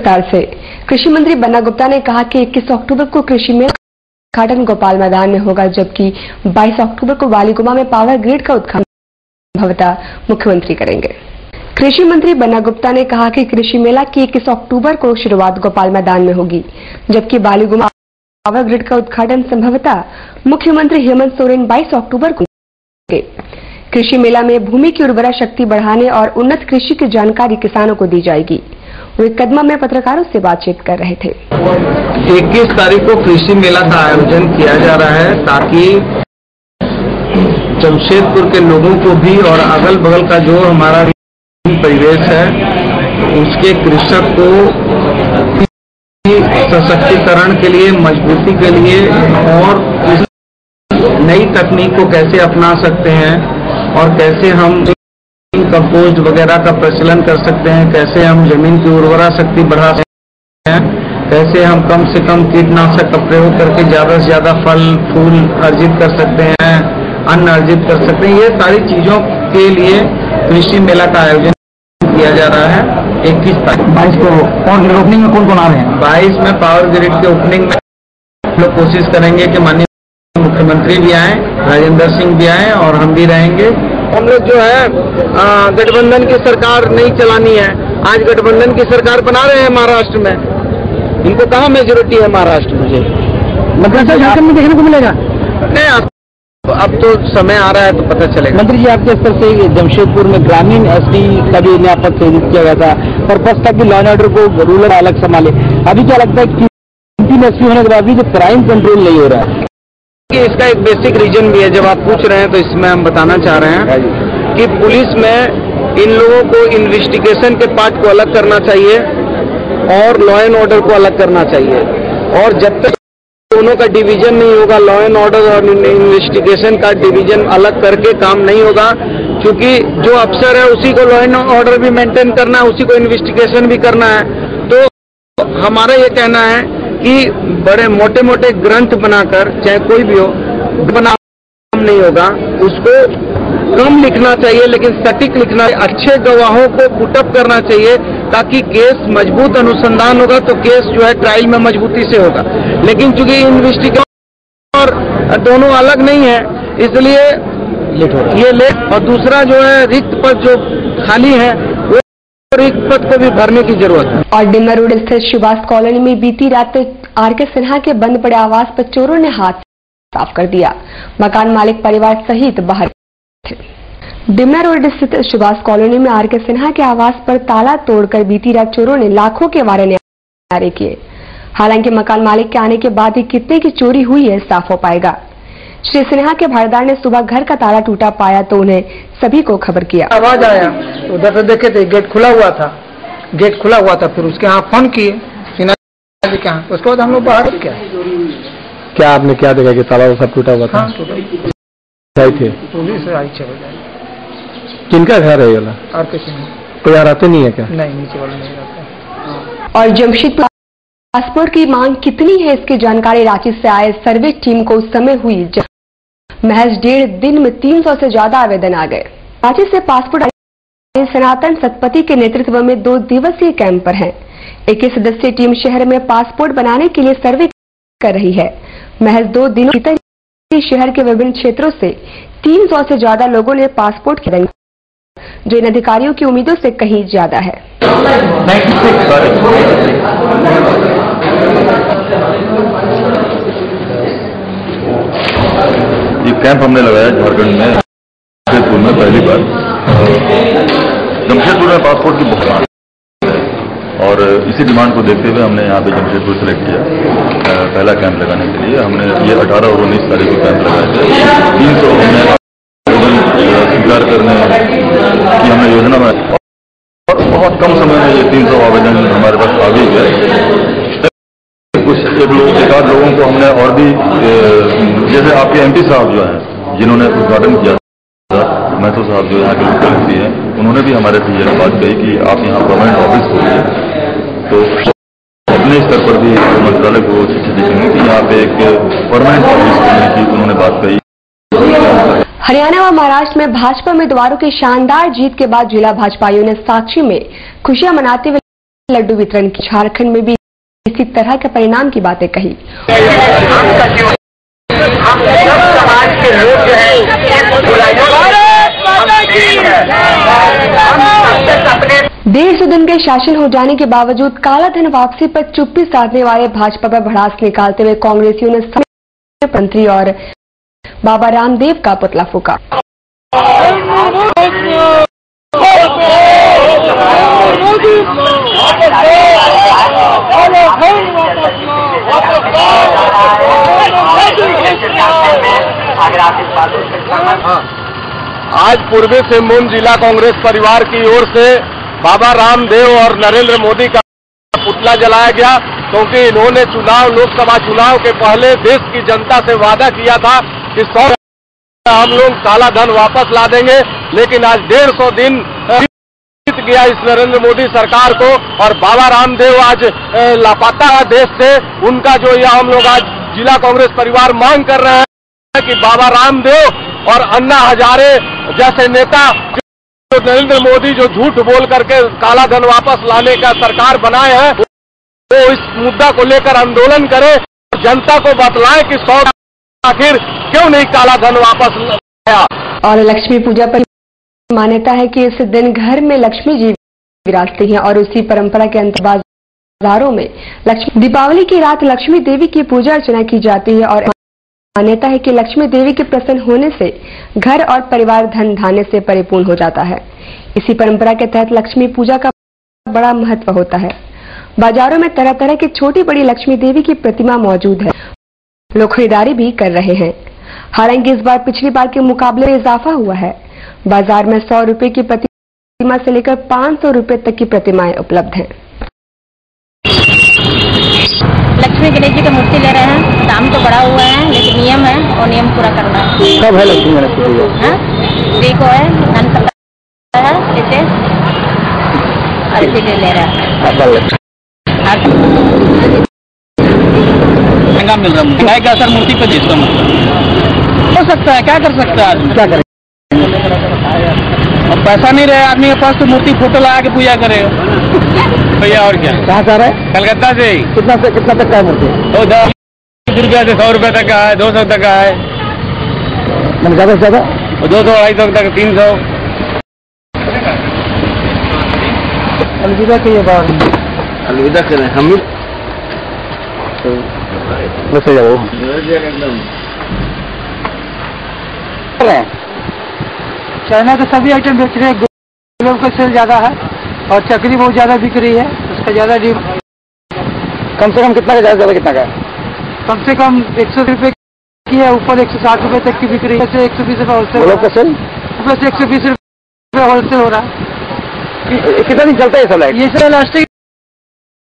विस्तार से। कृषि मंत्री बन्ना गुप्ता ने कहा कि 21 अक्टूबर को कृषि मेला का उद्घाटन गोपाल मैदान में होगा, जबकि 22 अक्टूबर को वालीगुमा में पावर ग्रिड का उद्घाटन संभवतः मुख्यमंत्री करेंगे। कृषि मंत्री बन्ना गुप्ता ने कहा कि कृषि मेला की 21 अक्टूबर को शुरुआत गोपाल मैदान में होगी, जबकि वालीगुमा पावर ग्रिड का उद्घाटन संभवतः मुख्यमंत्री हेमंत सोरेन 22 अक्टूबर को करेंगे। कृषि मेला में भूमि की उर्वरा शक्ति बढ़ाने और उन्नत कृषि की जानकारी किसानों को दी जाएगी। वे कदमा में पत्रकारों से बातचीत कर रहे थे। 21 तारीख को कृषि मेला का आयोजन किया जा रहा है ताकि जमशेदपुर के लोगों को भी और अगल बगल का जो हमारा परिवेश है उसके कृषक को सशक्तिकरण के लिए, मजबूती के लिए और नई तकनीक को कैसे अपना सकते हैं और कैसे हम कंपोस्ट वगैरह का प्रचलन कर सकते हैं, कैसे हम जमीन की उर्वरा शक्ति बढ़ा सकते हैं, कैसे हम कम से कम कीटनाशक का प्रयोग करके ज्यादा से ज्यादा फल फूल अर्जित कर सकते हैं, अन्न अर्जित कर सकते हैं। ये सारी चीजों के लिए कृषि मेला का आयोजन किया जा रहा है 21 तारीख 22 को। और ओपनिंग में कौन कौन आ रहे हैं? 22 में पावर ग्रिड के ओपनिंग में हम लोग कोशिश करेंगे कि माननीय मुख्यमंत्री भी आए, राजेंद्र सिंह भी आए और हम भी रहेंगे। हम लोग जो है गठबंधन की सरकार नहीं चलानी है। आज गठबंधन की सरकार बना रहे हैं महाराष्ट्र में। इनको कहाँ मेजोरिटी है महाराष्ट्र में? मतलब झारखंड में देखने को मिलेगा नहीं। अब तो समय आ रहा है तो पता चलेगा। मंत्री जी, आपके स्तर से जमशेदपुर में ग्रामीण एसपी का भी नया पद सृजित किया गया था, पर्पज था कि लॉ एंड ऑर्डर को रूरल अलग संभाले। अभी क्या लगता है कि 3 एसपी होने के बाद भी जो क्राइम कंट्रोल नहीं हो रहा है? इसका एक बेसिक रीजन भी है। जब आप पूछ रहे हैं तो इसमें हम बताना चाह रहे हैं कि पुलिस में इन लोगों को इन्वेस्टिगेशन के पार्ट को अलग करना चाहिए और लॉ एंड ऑर्डर को अलग करना चाहिए। और जब तक दोनों का डिवीजन नहीं होगा, लॉ एंड ऑर्डर और इन्वेस्टिगेशन का डिवीजन अलग करके काम नहीं होगा, क्योंकि जो अफसर है उसी को लॉ एंड ऑर्डर भी मेंटेन करना है, उसी को इन्वेस्टिगेशन भी करना है। तो हमारा ये कहना है कि बड़े मोटे मोटे ग्रंथ बनाकर, चाहे कोई भी हो, बना नहीं होगा, उसको कम लिखना चाहिए लेकिन सटीक लिखना, अच्छे गवाहों को पुटअप करना चाहिए ताकि केस मजबूत अनुसंधान होगा तो केस जो है ट्रायल में मजबूती से होगा। लेकिन चूंकि इन्वेस्टिगेशन और दोनों अलग नहीं है इसलिए ये लेट। और दूसरा जो है रिक्त पद जो खाली है वो रिक्त पद को भी भरने की जरूरत है। और डिमना रोड स्थित शिवास कॉलोनी में बीती रात आर.के. सिन्हा के बंद पड़े आवास पर चोरों ने हाथ साफ कर दिया। मकान मालिक परिवार सहित बाहर थे। डिमना रोड स्थित शिवास कॉलोनी में आर.के. सिन्हा के आवास पर ताला तोड़कर बीती रात चोरों ने लाखों के वारे नारे किए। हालांकि मकान मालिक के आने के बाद ही कितने की चोरी हुई है साफ हो पाएगा। श्री सिन्हा के भाड़ेदार ने सुबह घर का ताला टूटा पाया तो उन्हें सभी को खबर किया। आवाज आया तो उधर से देखे थे गेट खुला हुआ था, फिर उसके यहाँ फोन किए सिन्हा जी के यहाँ। उसके बाद हम लोग बाहर क्या आपने क्या देखा कि ताला सब टूटा हुआ था? हाँ, थे पुलिस आई 6 बजे। किनका घर है ये? आर.के. सिन्हा। कोई यहाँ रहते नहीं है क्या? नहीं, नीचे वाले नहीं रहते। और जमशेदपुर पासपोर्ट की मांग कितनी है इसकी जानकारी रांची से आए सर्वे टीम को उस समय हुई जब महज 1.5 दिन में 300 से ज्यादा आवेदन आ गए। रांची से पासपोर्ट सनातन सतपति के नेतृत्व में 2 दिवसीय कैंप पर है। 21 सदस्यीय टीम शहर में पासपोर्ट बनाने के लिए सर्वे कर रही है। महज 2 दिनों भीतर शहर के विभिन्न क्षेत्रों से 300 से ज्यादा लोगों ने पासपोर्ट किए, जो इन अधिकारियों की उम्मीदों से कहीं ज्यादा है। ये कैंप हमने लगाया झारखंड में, जमशेदपुर में पहली बार। जमशेदपुर में पासपोर्ट की बहुत मांग और इसी डिमांड को देखते हुए हमने यहाँ पे जमशेदपुर सेलेक्ट किया पहला कैंप लगाने के लिए। हमने ये 18 और 19 तारीख को कैंप लगाए थे। 300 हमने स्वीकार करने की हमने योजना बनाई और बहुत कम समय में ये 300 आवेदन हमारे पास आ भी गए। कुछ एक आध लोगों को हमने और भी, जैसे आपके एमपी साहब जो हैं जिन्होंने उद्घाटन किया था, महतो साहब जो यहाँ के लोकल एमपी हैं, उन्होंने भी हमारे से यह बात कही कि आप यहाँ परमानेंट ऑफिस खोलिए। तो अपने स्तर पर भी मंत्रालय को चिट्ठी लिखेंगे कि यहाँ पे एक परमानेंट ऑफिस खोलने की उन्होंने बात कही। हरियाणा व महाराष्ट्र में भाजपा उम्मीदवारों की शानदार जीत के बाद जिला भाजपाइयों ने साक्षी में खुशियां मनाते हुए लड्डू वितरण की। झारखंड में भी इसी तरह के परिणाम की बातें कही। हम सब समाज के लोग जो है 150 दिन के शासन हो जाने के बावजूद काला धन वापसी पर चुप्पी साधने वाले भाजपा पर भड़ास निकालते हुए कांग्रेसियों ने मंत्री और बाबा रामदेव का पुतला फूका। आज पूर्वी सिंहभूम जिला कांग्रेस परिवार की ओर से बाबा रामदेव और नरेंद्र मोदी का पुतला जलाया गया, क्योंकि इन्होंने लोकसभा चुनाव के पहले देश की जनता से वादा किया था कि 100 हम लोग काला धन वापस ला देंगे। लेकिन आज 150 दिन बीत गया इस नरेंद्र मोदी सरकार को, और बाबा रामदेव आज लापता है देश से। उनका जो यह हम लोग आज जिला कांग्रेस परिवार मांग कर रहे हैं कि बाबा रामदेव और अन्ना हजारे जैसे नेता जो नरेंद्र मोदी जो झूठ बोल करके काला धन वापस लाने का सरकार बनाए हैं, वो इस मुद्दा को लेकर आंदोलन करें और जनता को बतलाएं कि 100 आखिर क्यों नहीं काला धन वापस लाया। और लक्ष्मी पूजा पर मान्यता है कि इस दिन घर में लक्ष्मी जी विराजती हैं और उसी परंपरा के अंतर्गत बाजारों में दीपावली की रात लक्ष्मी देवी की पूजा अर्चना की जाती है। और मान्यता है कि लक्ष्मी देवी के प्रसन्न होने से घर और परिवार धन धान्य से परिपूर्ण हो जाता है। इसी परंपरा के तहत लक्ष्मी पूजा का बड़ा महत्व होता है। बाजारों में तरह तरह की छोटी बड़ी लक्ष्मी देवी की प्रतिमा मौजूद है। लोग खरीदारी भी कर रहे हैं। हालांकि इस बार पिछली बार के मुकाबले में इजाफा हुआ है। बाजार में 100 रुपए की प्रतिमा से लेकर 500 रुपए तक की प्रतिमाएं उपलब्ध हैं। लक्ष्मी गणेश जी की मूर्ति ले रहे हैं। दाम तो बढ़ा हुआ है, लेकिन नियम है और नियम पूरा करना है। कब है लक्ष्मी गणेश की पूजा? देखो है धन सकता है इसे और इसीलिए ले रहा है। महंगा मिल रहा है, महंगाई का असर मूर्ति पर जिसका मतलब हो सकता है। क्या कर सकता है आदमी? क्या करे? अब पैसा नहीं रहे आदमी के पास तो मूर्ति फोटो लगा के पूजा करेगा भैया। और क्या? कहाँ से आ रहा है? कलकत्ता से। कितना तक का है मूर्ति? तो 10 रुपया से 100 रुपये तक का है, 200 तक का है, मैंने ज्यादा से ज्यादा 200 250 तक 300। अलविदा कहिए बात। अलविदा करें हम चाइना के सभी आइटम बेच रहे हैं। गुलाब का सेल ज्यादा है और चकरी बहुत ज्यादा बिक रही है, उसका ज्यादा कम से कम कितना का? ज्यादा कितना का? कम से कम 100 रुपए की है, ऊपर 160 रुपए तक की बिक रही है। 120 रुपए होलसेल। गुलाब का सेल ऊपर से 120 रुपए होलसेल हो रहा है। कितना दिन चलता है ये सब? ये सब इलास्टिक